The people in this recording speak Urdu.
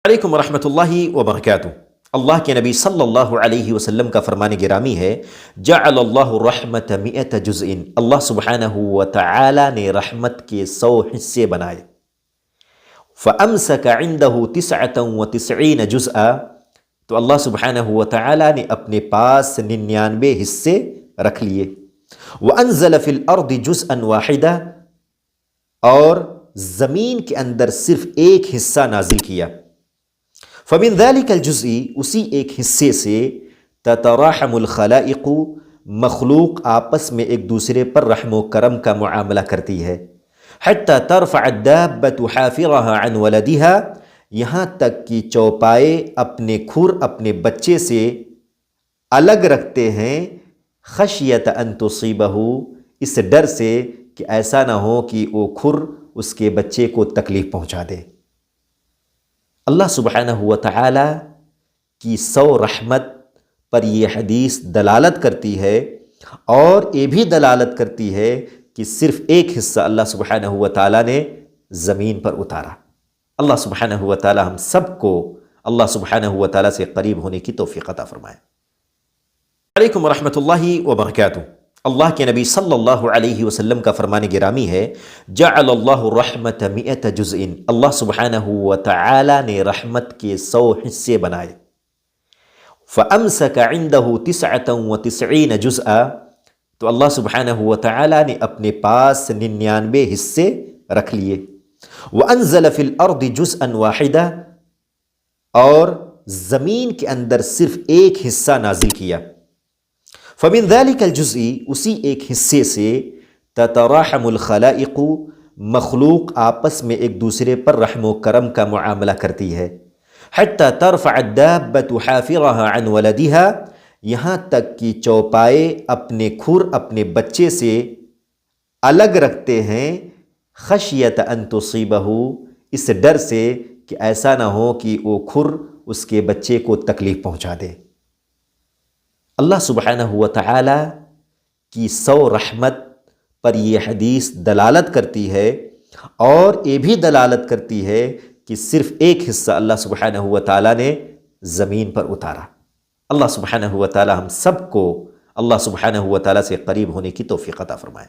علیکم ورحمۃ اللہ وبرکاتہ۔ اللہ کے نبی صلی اللہ علیہ وسلم کا فرمان گرامی ہے، جعل اللہ رحمت مئت جزء، اللہ سبحانہ و تعالی نے رحمت کے 100 حصے بنائے۔ فَأَمْسَكَ عِنْدَهُ 99 جزءا، تو اللہ سبحانہ و تعالی نے اپنے پاس 99 حصے رکھ لیے۔ وَأَنزَلَ فِي الْأَرْضِ جُزْءًا وَاحِدًا، اور زمین کے اندر صرف ایک حصہ نازل کیا۔ فَمِن ذَلِكَ الْجُزْءِ، اسی ایک حصے سے تَتَرَاحَمُ الْخَلَائِقُ، مخلوق آپس میں ایک دوسرے پر رحم و کرم کا معاملہ کرتی ہے۔ حَتَّى تَرْفَعَ الدَّابَّةُ حَافِرَهَا عَنْ وَلَدِهَا، یہاں تک کہ چوپائے اپنے کھر اپنے بچے سے الگ رکھتے ہیں، خشیت ان تصیبہ، اس ڈر سے کہ ایسا نہ ہو کہ وہ کھر اس کے بچے کو تکلیف پہنچا دے۔ اللہ سبحانہ و تعالی کی 100 رحمت پر یہ حدیث دلالت کرتی ہے، اور یہ بھی دلالت کرتی ہے کہ صرف ایک حصہ اللہ سبحانہ و تعالی نے زمین پر اتارا۔ اللہ سبحانہ و تعالی ہم سب کو اللہ سبحانہ و تعالی سے قریب ہونے کی توفیق عطا فرمائے۔ علیکم ورحمۃ اللہ وبرکاتہ۔ اللہ کے نبی صلی اللہ علیہ وسلم کا فرمان گرامی ہے، جعل اللہ رحمت مئت جزء، اللہ سبحانہ و تعالی نے رحمت کے 100 حصے بنائے۔ فَأَمْسَكَ عِنْدَهُ 99 جزءا، تو اللہ سبحانہ و تعالی نے اپنے پاس 99 حصے رکھ لیے۔ وَأَنزَلَ فِي الْأَرْضِ جُزْءًا وَاحِدًا، اور زمین کے اندر صرف ایک حصہ نازل کیا۔ فَمِن ذَلِكَ الْجُزْءِ، اسی ایک حصے سے تَتَرَاحَمُ الْخَلَائِقُ، مخلوق آپس میں ایک دوسرے پر رحم و کرم کا معاملہ کرتی ہے۔ حَتَّى تَرْفَعَ الدَّابَّةُ حَافِرَهَا عَنْ وَلَدِهَا، یہاں تک کہ چوپائے اپنے کھر اپنے بچے سے الگ رکھتے ہیں، خشیت ان تصیبہ، اس ڈر سے کہ ایسا نہ ہو کہ وہ کھر اس کے بچے کو تکلیف پہنچا دے۔ اللہ سبحانہ و تعالی کی 100 رحمت پر یہ حدیث دلالت کرتی ہے، اور یہ بھی دلالت کرتی ہے کہ صرف ایک حصہ اللہ سبحانہ و تعالی نے زمین پر اتارا۔ اللہ سبحانہ و تعالی ہم سب کو اللہ سبحانہ و تعالی سے قریب ہونے کی توفیق عطا فرمائے۔